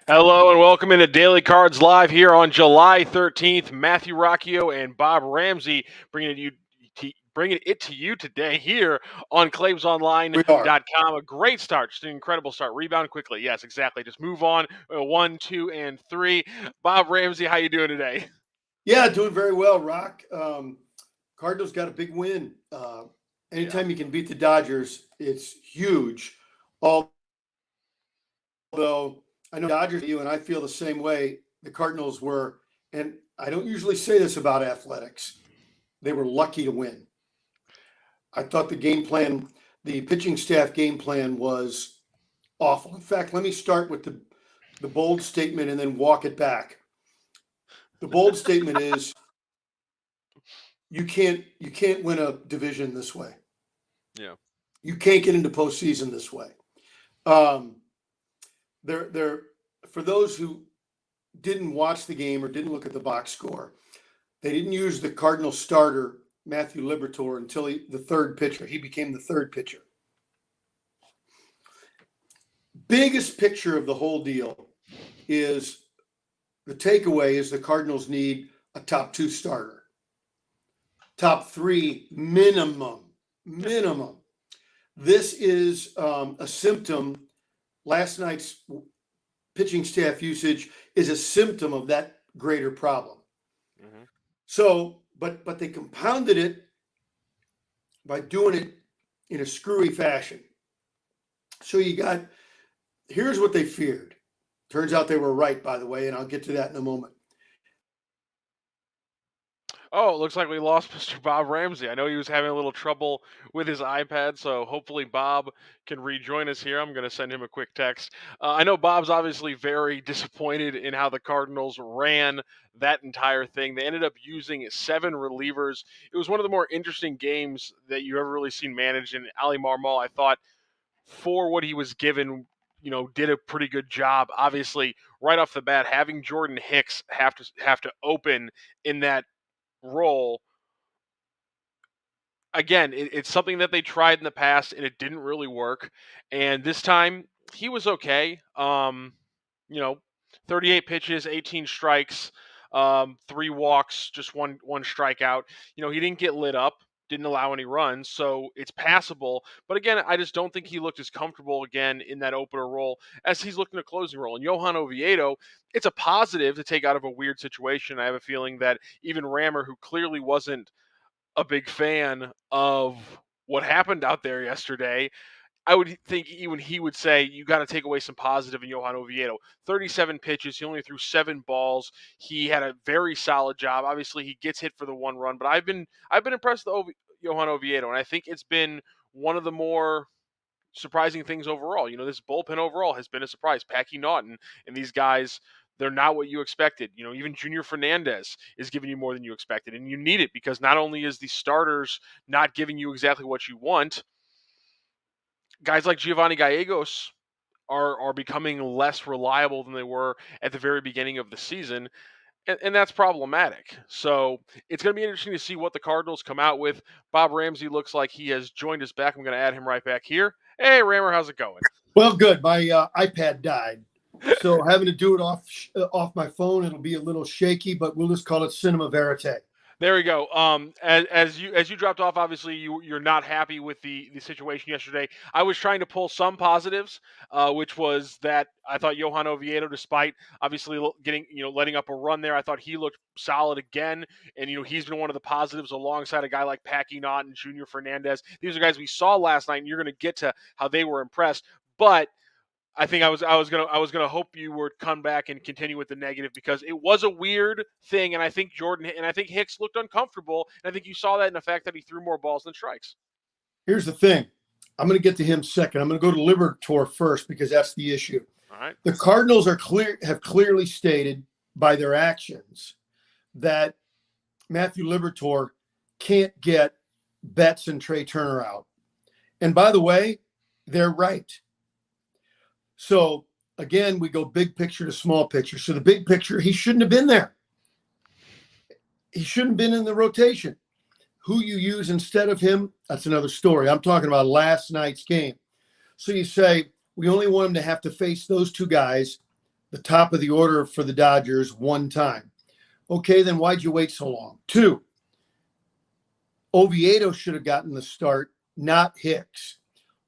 Hello and welcome into Daily Cards Live here on July 13th. Matthew Rocchio and Bob Ramsey bringing it to you today here on We are. ClaimsOnline.com. A great start, just an incredible start. Rebound quickly. Yes, exactly. Just move on. 1, 2, and 3. Bob Ramsey, how you doing today? Yeah, doing very well, Rock. Cardinals got a big win. Anytime you can beat the Dodgers, it's huge. Although I know Dodgers, you and I feel the same way. The Cardinals were, and I don't usually say this about athletics, they were lucky to win. I thought the pitching staff game plan was awful. In fact, let me start with the bold statement and then walk it back. The bold statement is you can't win a division this way. Yeah. You can't get into postseason this way. There for those who didn't watch the game or didn't look at the box score, they didn't use the Cardinal starter Matthew Liberatore until the third pitcher. He became the third pitcher. Biggest picture of the whole deal is the takeaway is the Cardinals need a top 2 starter. Top 3 minimum. This is a symptom. Last night's pitching staff usage is a symptom of that greater problem. Mm-hmm. So, but they compounded it by doing it in a screwy fashion. So here's what they feared. Turns out they were right, by the way, and I'll get to that in a moment. Oh, it looks like we lost Mr. Bob Ramsey. I know he was having a little trouble with his iPad, so hopefully Bob can rejoin us here. I'm going to send him a quick text. I know Bob's obviously very disappointed in how the Cardinals ran that entire thing. They ended up using 7 relievers. It was one of the more interesting games that you've ever really seen managed. And Ali Marmol, I thought, for what he was given, did a pretty good job. Obviously, right off the bat, having Jordan Hicks have to open in that role, again, it's something that they tried in the past and it didn't really work. And this time he was okay. 38 pitches, 18 strikes, 3 walks, just one strikeout. He didn't get lit up, didn't allow any runs, so it's passable. But again, I just don't think he looked as comfortable again in that opener role as he's looking at closing role. And Johan Oviedo, it's a positive to take out of a weird situation. I have a feeling that even Rammer, who clearly wasn't a big fan of what happened out there yesterday, I would think even he would say you got to take away some positive in Johan Oviedo. 37 pitches, he only threw 7 balls. He had a very solid job. Obviously, he gets hit for the 1 run, but I've been impressed with Johan Oviedo, and I think it's been one of the more surprising things overall. This bullpen overall has been a surprise. Packy Naughton and these guys, they're not what you expected. Even Junior Fernandez is giving you more than you expected, and you need it because not only is the starters not giving you exactly what you want, guys like Giovanni Gallegos are becoming less reliable than they were at the very beginning of the season, and that's problematic. So it's going to be interesting to see what the Cardinals come out with. Bob Ramsey looks like he has joined us back. I'm going to add him right back here. Hey, Rammer, how's it going? Well, good. My iPad died, so having to do it off my phone, it'll be a little shaky, but we'll just call it cinema verite. There we go. As you dropped off, obviously you're not happy with the situation yesterday. I was trying to pull some positives, which was that I thought Johan Oviedo, despite obviously letting up a run there, I thought he looked solid again, and he's been one of the positives alongside a guy like Packy Knott and Junior Fernandez. These are guys we saw last night, and you're going to get to how they were impressed, but I think I was gonna hope you would come back and continue with the negative because it was a weird thing, and I think Hicks looked uncomfortable, and I think you saw that in the fact that he threw more balls than strikes. Here's the thing. I'm going to get to him second. I'm going to go to Liberatore first because that's the issue. All right. The Cardinals have clearly stated by their actions that Matthew Liberatore can't get Betts and Trey Turner out. And by the way, they're right. So again, we go big picture to small picture. So the big picture, he shouldn't have been there. He shouldn't have been in the rotation. Who you use instead of him, that's another story. I'm talking about last night's game. So you say, we only want him to have to face those 2 guys the top of the order for the Dodgers one time. Okay, then why'd you wait so long? Two, Oviedo should have gotten the start, not Hicks.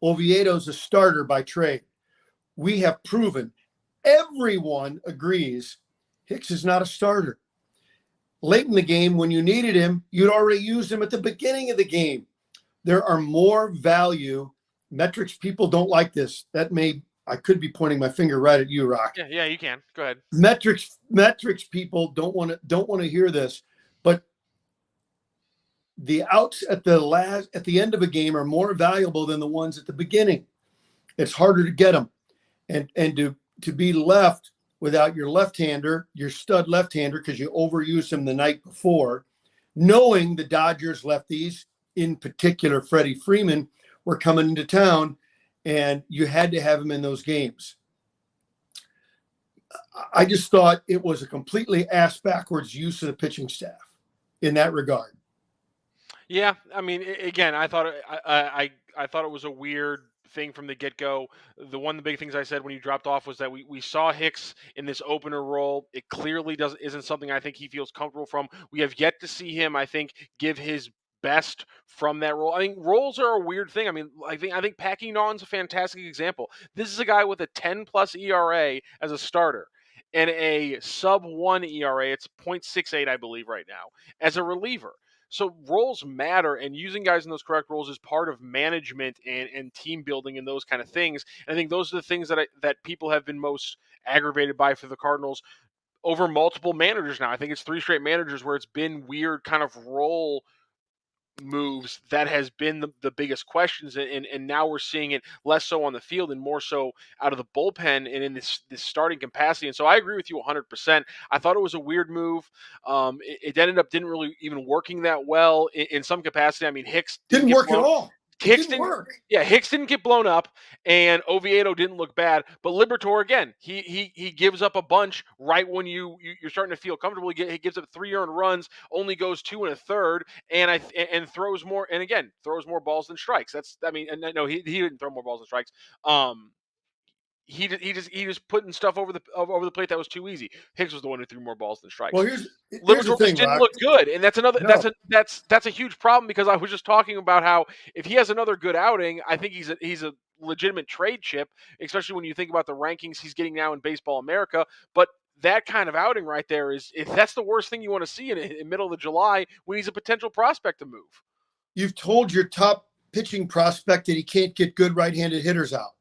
Oviedo's a starter by trade. We have proven, everyone agrees, Hicks is not a starter. Late in the game, when you needed him, you'd already used him at the beginning of the game. There are more value metrics. People don't like this. I could be pointing my finger right at you, Rocc. Yeah, you can. Go ahead. Metrics people don't want to hear this, but the outs at the end of a game are more valuable than the ones at the beginning. It's harder to get them, and to be left without your left-hander, your stud left-hander, because you overused him the night before, knowing the Dodgers lefties, in particular Freddie Freeman, were coming into town, and you had to have him in those games. I just thought it was a completely ass-backwards use of the pitching staff in that regard. Yeah, I mean, again, I thought I thought it was a weird thing from the get go. The big things I said when he dropped off was that we saw Hicks in this opener role. It clearly isn't something I think he feels comfortable from. We have yet to see him, I think, give his best from that role. I think roles are a weird thing. I mean, I think Packy Naughton's a fantastic example. This is a guy with a 10+ ERA as a starter and a sub 1 ERA. It's 0.68, I believe, right now as a reliever. So roles matter, and using guys in those correct roles is part of management and team building and those kind of things. And I think those are the things that people have been most aggravated by for the Cardinals over multiple managers now. I think it's 3 straight managers where it's been weird kind of role moves that has been the biggest questions, and now we're seeing it less so on the field and more so out of the bullpen and in this starting capacity. And so I agree with you 100%. I thought it was a weird move. It ended up didn't really even working that well in some capacity. I mean, Hicks didn't work at all. Hicks didn't work. Yeah, Hicks didn't get blown up, and Oviedo didn't look bad. But Liberatore, again, he gives up a bunch right when you're starting to feel comfortable. He gives up 3 earned runs, only goes 2 1/3, and throws more. And again, throws more balls than strikes. No, he didn't throw more balls than strikes. He just putting stuff over the plate that was too easy. Hicks was the one who threw more balls than strikes. Well, here's Liberatore the thing, didn't Rocc. look good, and that's another No. that's a huge problem, because I was just talking about how if he has another good outing, I think he's a legitimate trade chip, especially when you think about the rankings he's getting now in Baseball America. But that kind of outing right there that's the worst thing you want to see in middle of July when he's a potential prospect to move. You've told your top pitching prospect that he can't get good right-handed hitters out.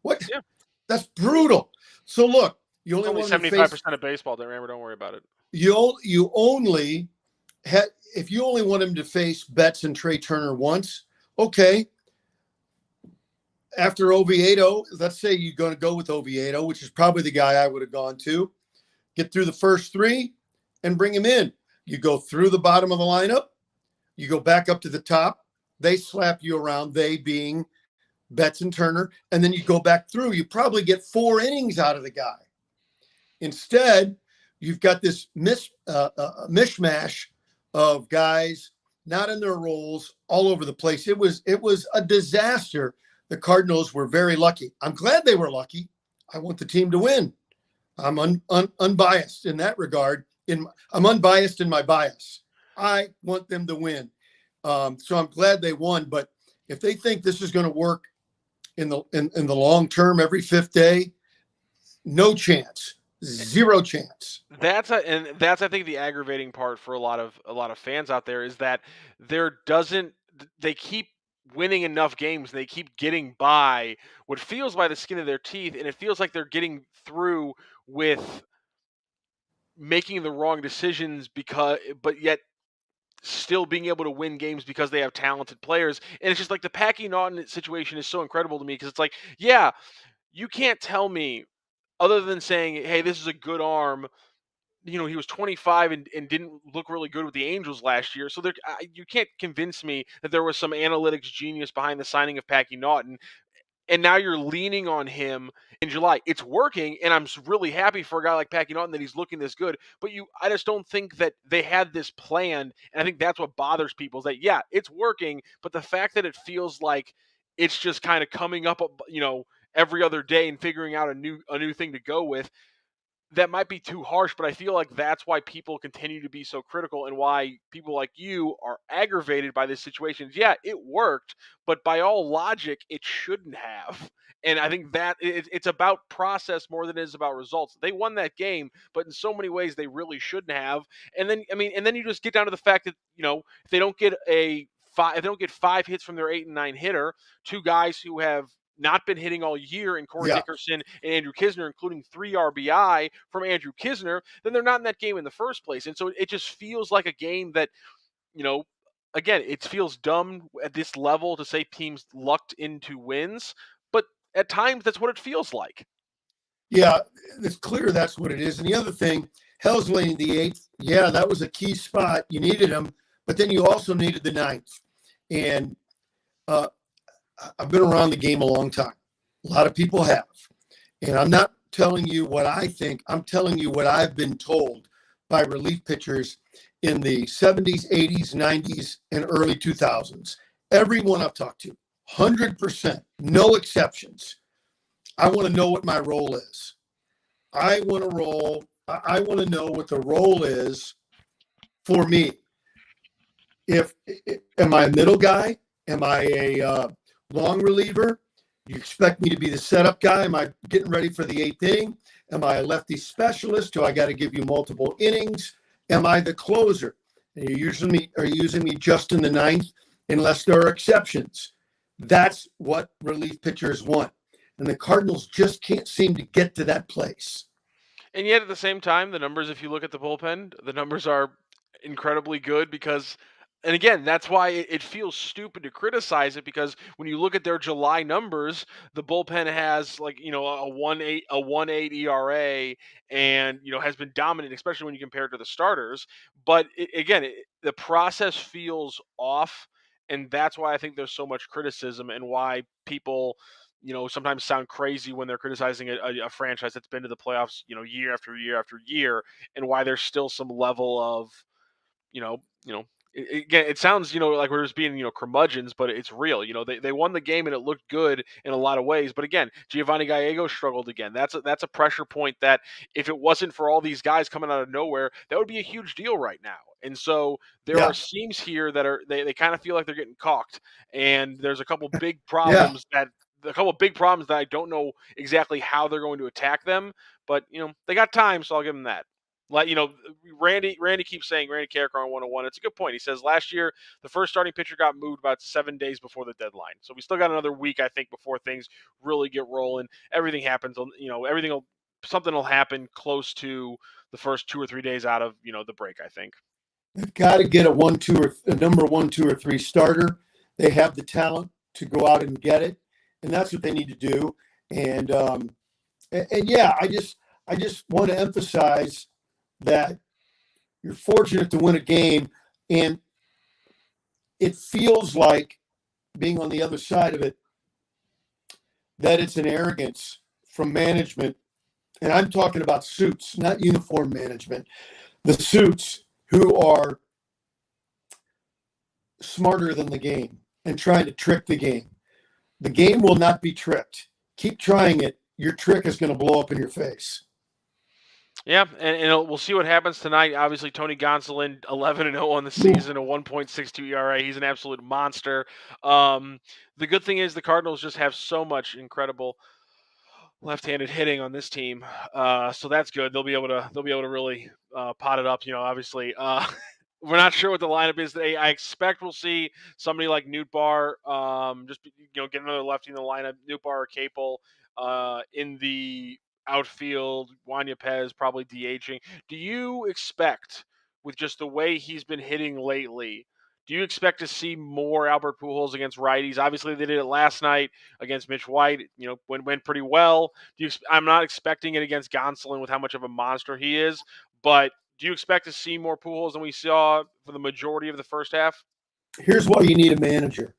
What? Yeah. That's brutal. So look, you only Only want 75% of baseball. Don't worry about it. You only if you only want him to face Betts and Trey Turner once, okay. After Oviedo, let's say you're going to go with Oviedo, which is probably the guy I would have gone to. Get through the first 3 and bring him in. You go through the bottom of the lineup. You go back up to the top. They slap you around, they being Betts and Turner, and then you go back through. You probably get 4 innings out of the guy. Instead, you've got this mishmash of guys not in their roles all over the place. It was a disaster. The Cardinals were very lucky. I'm glad they were lucky. I want the team to win. I'm unbiased in that regard. I'm unbiased in my bias. I want them to win. So I'm glad they won. But if they think this is going to work in the long term, every 5th day, no chance. 0 chance. That's I think the aggravating part for a lot of fans out there is that they keep winning enough games, they keep getting by what feels by the skin of their teeth, and it feels like they're getting through with making the wrong decisions but yet still being able to win games because they have talented players. And it's just like the Packy Naughton situation is so incredible to me, because it's like, yeah, you can't tell me, other than saying, hey, this is a good arm. He was 25 and didn't look really good with the Angels last year. So you can't convince me that there was some analytics genius behind the signing of Packy Naughton. And now you're leaning on him in July. It's working, and I'm really happy for a guy like Packy Naughton that he's looking this good. But I just don't think that they had this planned, and I think that's what bothers people, is that, yeah, it's working, but the fact that it feels like it's just kind of coming up, every other day and figuring out a new thing to go with. that might be too harsh, but I feel like that's why people continue to be so critical and why people like you are aggravated by this situation. Yeah, it worked, but by all logic, it shouldn't have. And I think that it's about process more than it is about results. They won that game, but in so many ways they really shouldn't have. And then, I mean, and then you just get down to the fact that, if they don't get if they don't get 5 hits from their 8 and 9 hitter, two guys who have not been hitting all year in Corey Yeah. Dickerson and Andrew Kisner, including 3 RBI from Andrew Kisner, then they're not in that game in the first place. And so it just feels like a game that, you know, again, it feels dumb at this level to say teams lucked into wins, but at times that's what it feels like. Yeah, it's clear that's what it is. And the other thing, Helsley in the 8th, yeah, that was a key spot. You needed him, but then you also needed the 9th. And I've been around the game a long time. A lot of people have. And I'm not telling you what I think. I'm telling you what I've been told by relief pitchers in the 70s, 80s, 90s, and early 2000s. Everyone I've talked to, 100%, no exceptions. I want to know what my role is. I want to know what the role is for me. Am I a middle guy? Am I a long reliever? You expect me to be the setup guy? Am I getting ready for the 8th inning? Am I a lefty specialist? Do I got to give you multiple innings? Am I the closer? Are you using me just in the 9th unless there are exceptions? That's what relief pitchers want. And the Cardinals just can't seem to get to that place. And yet at the same time, the numbers, if you look at the bullpen, the numbers are incredibly good because, and again, that's why it feels stupid to criticize it, because when you look at their July numbers, the bullpen has a 1.8 ERA, and has been dominant, especially when you compare it to the starters. But the process feels off, and that's why I think there's so much criticism, and why people sometimes sound crazy when they're criticizing a franchise that's been to the playoffs, year after year after year, and why there's still some level of, you know, you know, again, it sounds, like we're just being, curmudgeons, but it's real. They won the game and it looked good in a lot of ways. But again, Giovanni Gallegos struggled again. That's a pressure point that, if it wasn't for all these guys coming out of nowhere, that would be a huge deal right now. And so there are seams here that they kind of feel like they're getting caulked. And there's a couple big problems that I don't know exactly how they're going to attack them, but they got time, so I'll give them that. Like, Randy keeps saying, Randy Carricker on 101, it's a good point. He says last year the first starting pitcher got moved about 7 days before the deadline. So we still got another week, I think, before things really get rolling. Everything happens, something will happen close to the first 2 or 3 days out of, the break, I think. They've got to get a number 1, 2, or 3 starter. They have the talent to go out and get it. And that's what they need to do. And yeah, I just want to emphasize that you're fortunate to win a game, and it feels like, being on the other side of it, that it's an arrogance from management. And I'm talking about suits, not uniform management. The suits who are smarter than the game and trying to trick the game. The game will not be tricked. Keep trying it. Your trick is going to blow up in your face. Yeah, and we'll see what happens tonight. Obviously, Tony Gonsolin, 11-0 on the season, a 1.62 ERA. He's an absolute monster. The good thing is the Cardinals just have so much incredible left-handed hitting on this team, so that's good. They'll be able to really pot it up. Obviously, we're not sure what the lineup is today. I expect we'll see somebody like Nootbaar, get another lefty in the lineup, Nootbaar or Capel, in the outfield, Juan Yepez probably DHing. Do you expect, with just the way he's been hitting lately, do you expect to see more Albert Pujols against righties? Obviously, they did it last night against Mitch White. Went pretty well. I'm not expecting it against Gonsolin with how much of a monster he is, but do you expect to see more Pujols than we saw for the majority of the first half? Here's why you need a manager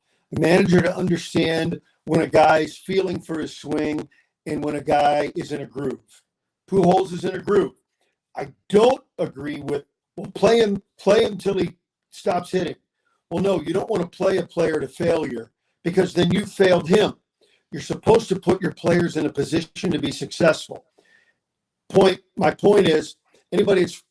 to understand when a guy's feeling for his swing and when a guy is in a groove. Pujols is in a groove. I don't agree with, well, play him till he stops hitting. Well, no, you don't want to play a player to failure, because then you failed him. You're supposed to put your players in a position to be successful. My point is, anybody that's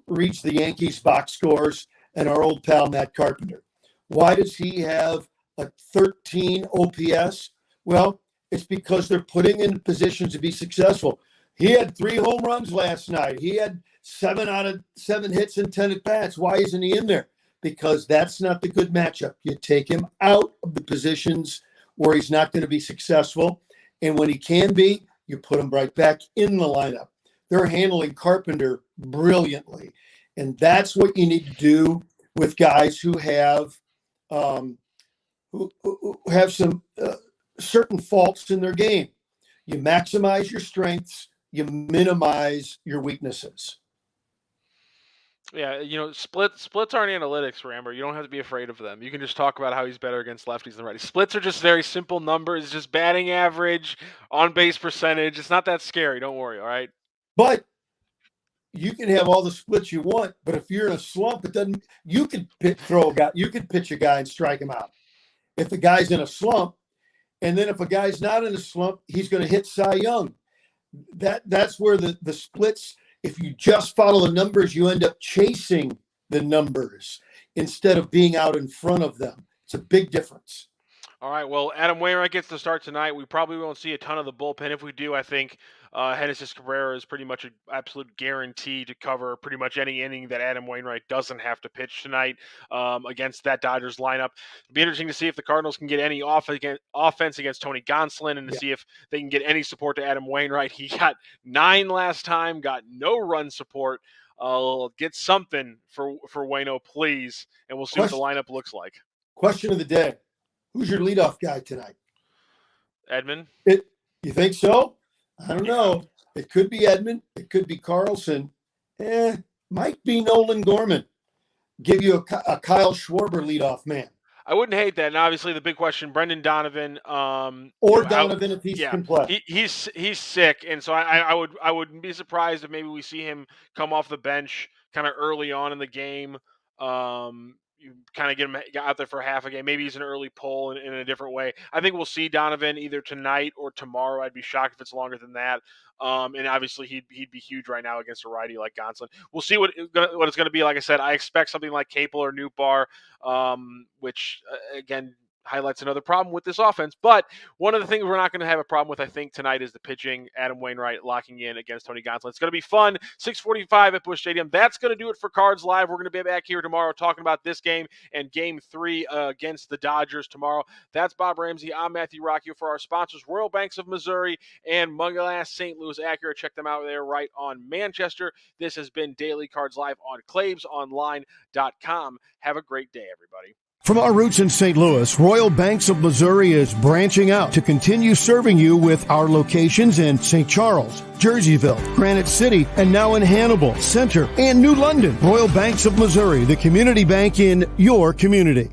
reached the Yankees box scores and our old pal Matt Carpenter, why does he have a 13 OPS? Well, it's because they're putting in positions to be successful. He had 3 home runs last night. He had 7 out of 7 hits and 10 at bats. Why isn't he in there? Because that's not the good matchup. You take him out of the positions where he's not going to be successful. And when he can be, you put him right back in the lineup. They're handling Carpenter brilliantly. And that's what you need to do with guys who have some certain faults in their game. You maximize your strengths, you minimize your weaknesses. Yeah, splits aren't analytics, Rambo. You don't have to be afraid of them. You can just talk about how he's better against lefties than righties. Splits are just very simple numbers, it's just batting average, on base percentage. It's not that scary. Don't worry. All right. But you can have all the splits you want, but if you're in a slump, it doesn't. You could pitch a guy and strike him out. If the guy's in a slump, and then if a guy's not in a slump, he's going to hit Cy Young. That's where the splits. If you just follow the numbers, you end up chasing the numbers instead of being out in front of them. It's a big difference. All right, well, Adam Wainwright gets to start tonight. We probably won't see a ton of the bullpen. If we do, I think Genesis Cabrera is pretty much an absolute guarantee to cover pretty much any inning that Adam Wainwright doesn't have to pitch tonight against that Dodgers lineup. It'll be interesting to see if the Cardinals can get any offense against Tony Gonsolin and to see if they can get any support to Adam Wainwright. He got 9 last time, got no run support. Get something for Waino, please, and we'll see what the lineup looks like. Question of the day. Who's your leadoff guy tonight? Edmund? You think so? I don't know. It could be Edmund. It could be Carlson. Might be Nolan Gorman. Give you a Kyle Schwarber leadoff man. I wouldn't hate that. And obviously the big question, Brendan Donovan. Or Donovan if he can play. He's sick. And so I wouldn't be surprised if maybe we see him come off the bench kind of early on in the game. You kind of get him out there for half a game. Maybe he's an early pull in a different way. I think we'll see Donovan either tonight or tomorrow. I'd be shocked if it's longer than that. And obviously he'd be huge right now against a righty like Gonsolin. We'll see what it's going to be. Like I said, I expect something like Capel or Nootbaar, which again highlights another problem with this offense. But one of the things we're not going to have a problem with, I think, tonight is the pitching. Adam Wainwright locking in against Tony Gonsolin. It's going to be fun. 6:45 at Busch Stadium. That's going to do it for Cards Live. We're going to be back here tomorrow talking about this game and Game 3 against the Dodgers tomorrow. That's Bob Ramsey. I'm Matthew Rocc for our sponsors, Royal Banks of Missouri and Mungalass St. Louis Acura. Check them out there right on Manchester. This has been Daily Cards Live on ClavesOnline.com. Have a great day, everybody. From our roots in St. Louis, Royal Banks of Missouri is branching out to continue serving you with our locations in St. Charles, Jerseyville, Granite City, and now in Hannibal, Center, and New London. Royal Banks of Missouri, the community bank in your community.